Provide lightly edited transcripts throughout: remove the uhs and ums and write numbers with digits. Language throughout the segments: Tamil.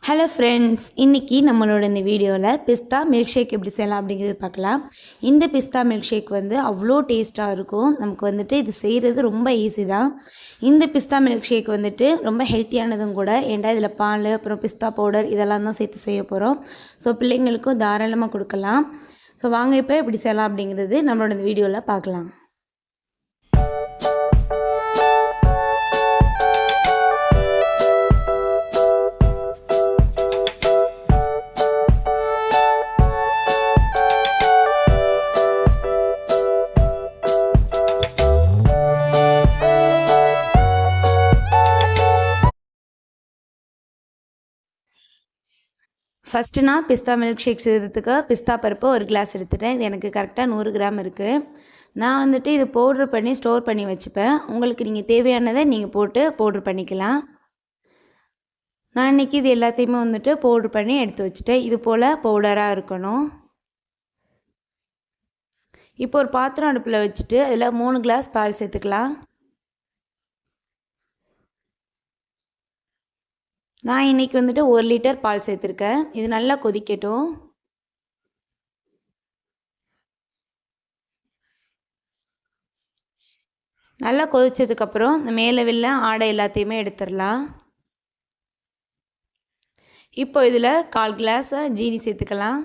ஹலோ ஃப்ரெண்ட்ஸ், இன்றைக்கி நம்மளோட இந்த வீடியோவில் பிஸ்தா மில்க் ஷேக் எப்படி செய்யலாம் அப்படிங்கிறது பார்க்கலாம். இந்த பிஸ்தா மில்க் ஷேக் அவ்வளோ டேஸ்ட்டாக இருக்கும். நமக்கு இது செய்கிறது ரொம்ப ஈஸி தான். இந்த பிஸ்தா மில்க் ஷேக் ரொம்ப ஹெல்த்தியானதும் கூட. ஏன்டா இதில் பால், அப்புறம் பிஸ்தா பவுடர் இதெல்லாம் தான் சேர்த்து செய்ய போகிறோம். ஸோ பிள்ளைங்களுக்கும் தாராளமாக கொடுக்கலாம். ஸோ வாங்க இப்போ எப்படி செய்யலாம் அப்படிங்கிறது நம்மளோட இந்த வீடியோவில் பார்க்கலாம். ஃபஸ்ட்டு நான் பிஸ்தா மில்க் ஷேக் செய்கிறதுக்கு பிஸ்தா பருப்பு ஒரு கிளாஸ் எடுத்துட்டேன். இது எனக்கு கரெக்டாக 100 கிராம் இருக்குது. நான் இது பவுட்ரு பண்ணி ஸ்டோர் பண்ணி வச்சுப்பேன். உங்களுக்கு நீங்கள் தேவையானதை நீங்கள் போட்டு பவுட்ரு பண்ணிக்கலாம். நான் இன்றைக்கி இது எல்லாத்தையுமே பவுட்ரு பண்ணி எடுத்து வச்சுட்டேன். இது போல் பவுடராக இருக்கணும். இப்போ ஒரு பாத்திரம் அடுப்பில் வச்சுட்டு அதில் 3 கிளாஸ் பால் சேர்த்துக்கலாம். நான் இன்றைக்கி 1 லிட்டர் பால் சேர்த்துருக்கேன். இது நல்லா கொதிக்கட்டும். நல்லா கொதித்ததுக்கப்புறம் இந்த மேலே வில்ல ஆடை எல்லாத்தையுமே எடுத்துடலாம். இப்போ இதில் 1/4 கிளாஸ் ஜீனி சேர்த்துக்கலாம்.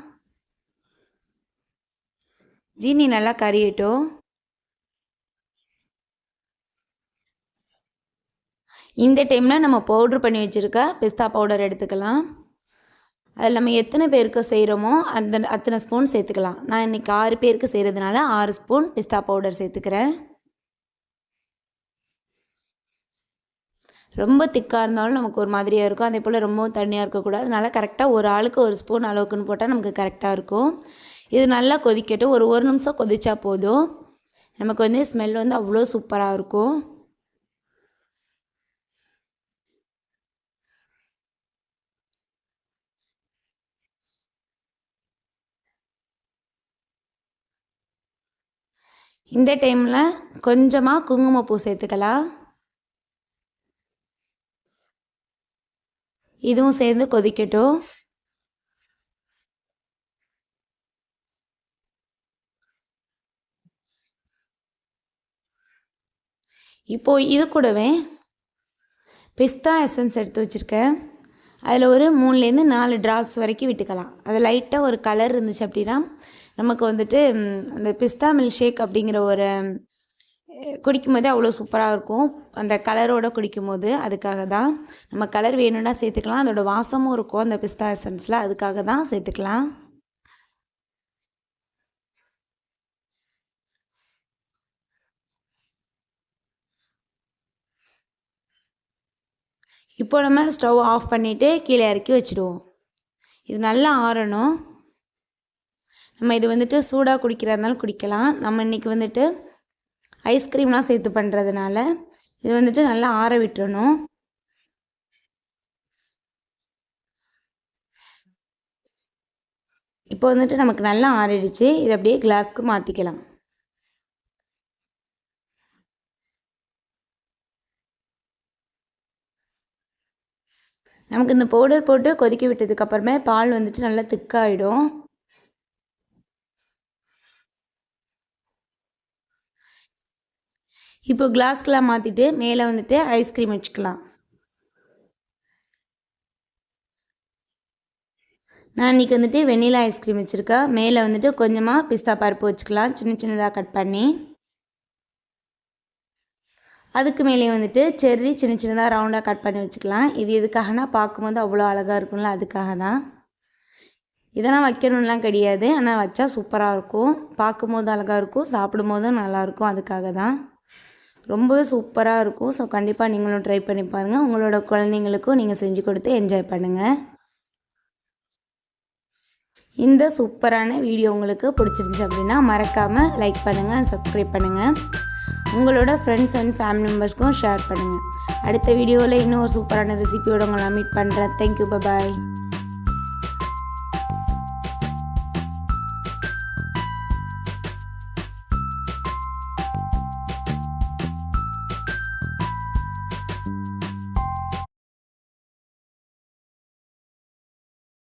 ஜீனி நல்லா கரியட்டும். இந்த டைமில் நம்ம பவுட்ரு பண்ணி வச்சுருக்க பிஸ்தா பவுடர் எடுத்துக்கலாம். அதில் நம்ம எத்தனை பேருக்கு செய்கிறோமோ அத்தனை ஸ்பூன் சேர்த்துக்கலாம். நான் இன்றைக்கி 6 பேருக்கு செய்கிறதுனால 6 ஸ்பூன் பிஸ்தா பவுடர் சேர்த்துக்கிறேன். ரொம்ப திக்காக இருந்தாலும் நமக்கு ஒரு மாதிரியாக இருக்கும். அதே போல் ரொம்பவும் தண்ணியாக இருக்கக்கூடாது. அதனால் கரெக்டாக ஒரு ஆளுக்கு 1 ஸ்பூன் அளவுக்குன்னு போட்டால் நமக்கு கரெக்டாக இருக்கும். இது நல்லா கொதிக்கட்டும். ஒரு நிமிஷம் கொதிச்சா போதும். நமக்கு ஸ்மெல் அவ்வளோ சூப்பராக இருக்கும். இந்த டைமில் கொஞ்சமாக குங்குமப்பூ சேர்த்துக்கலாம். இதுவும் சேர்ந்து கொதிக்கட்டும். இப்போது இது கூடவே பிஸ்தா எசன்ஸ் எடுத்து வச்சுருக்கேன். அதில் ஒரு 3லேருந்து 4 ட்ராப்ஸ் வரைக்கும் விட்டுக்கலாம். அது லைட்டாக ஒரு கலர் இருந்துச்சு அப்படின்னா நமக்கு அந்த பிஸ்தா மில்க் ஷேக் அப்படிங்கிற ஒரு குடிக்கும்போதே அவ்வளோ சூப்பராக இருக்கும். அந்த கலரோடு குடிக்கும்போது அதுக்காக தான். நம்ம கலர் வேணும்னா சேர்த்துக்கலாம். அதோடய வாசமும் இருக்கும் அந்த பிஸ்தா எசன்ஸில். அதுக்காக தான் சேர்த்துக்கலாம். இப்போ நம்ம ஸ்டவ் ஆஃப் பண்ணிவிட்டு கீழே இறக்கி வச்சுடுவோம். இது நல்லா ஆறணும். நம்ம இது சூடாக குடிக்கிறதா இருந்தாலும் குடிக்கலாம். நம்ம இன்றைக்கி ஐஸ்கிரீம்லாம் சேர்த்து பண்ணுறதுனால இது நல்லா ஆற விட்டுறணும். இப்போ நமக்கு நல்லா ஆறிடுச்சு. இது அப்படியே கிளாஸ்க்கு மாற்றிக்கலாம். நமக்கு இந்த பவுடர் போட்டு கொதிக்க விட்டதுக்கப்புறமே பால் நல்லா திக்காகிடும். இப்போ கிளாஸ்க்கெலாம் மாற்றிட்டு மேலே ஐஸ்கிரீம் வச்சுக்கலாம். நான் இன்றைக்கி வெண்ணிலா ஐஸ்கிரீம் வச்சுருக்கேன். மேலே கொஞ்சமாக பிஸ்தா பருப்பு வச்சுக்கலாம், சின்ன சின்னதாக கட் பண்ணி. அதுக்கு மேலே செர்ரி சின்ன சின்னதாக ரவுண்டாக கட் பண்ணி வச்சுக்கலாம். இது எதுக்காகனா பார்க்கும்போது அவ்வளோ அழகாக இருக்கும்ல, அதுக்காக தான். இதெல்லாம் வைக்கணும்லாம் கிடையாது, ஆனால் வச்சா சூப்பராக இருக்கும். பார்க்கும்போது அழகாக இருக்கும், சாப்பிடும்போதும் நல்லாயிருக்கும். அதுக்காக தான். ரொம்பவே சூப்பராக இருக்கும். ஸோ கண்டிப்பாக நீங்களும் ட்ரை பண்ணி பாருங்கள். உங்களோட குழந்தைங்களுக்கும் நீங்கள் செஞ்சு கொடுத்து என்ஜாய் பண்ணுங்கள். இந்த சூப்பரான வீடியோ உங்களுக்கு பிடிச்சிருந்துச்சு அப்படின்னா மறக்காமல் லைக் பண்ணுங்கள், சப்ஸ்கிரைப் பண்ணுங்கள். உங்களோட ஃப்ரெண்ட்ஸ் அண்ட் ஃபேமிலி மெம்பர்ஸ்க்கும் ஷேர் பண்ணுங்கள். அடுத்த வீடியோவில் இன்னும் ஒரு சூப்பரான ரெசிபியோடு உங்களை மீட் பண்ணுறேன். தேங்க்யூ, பாய்.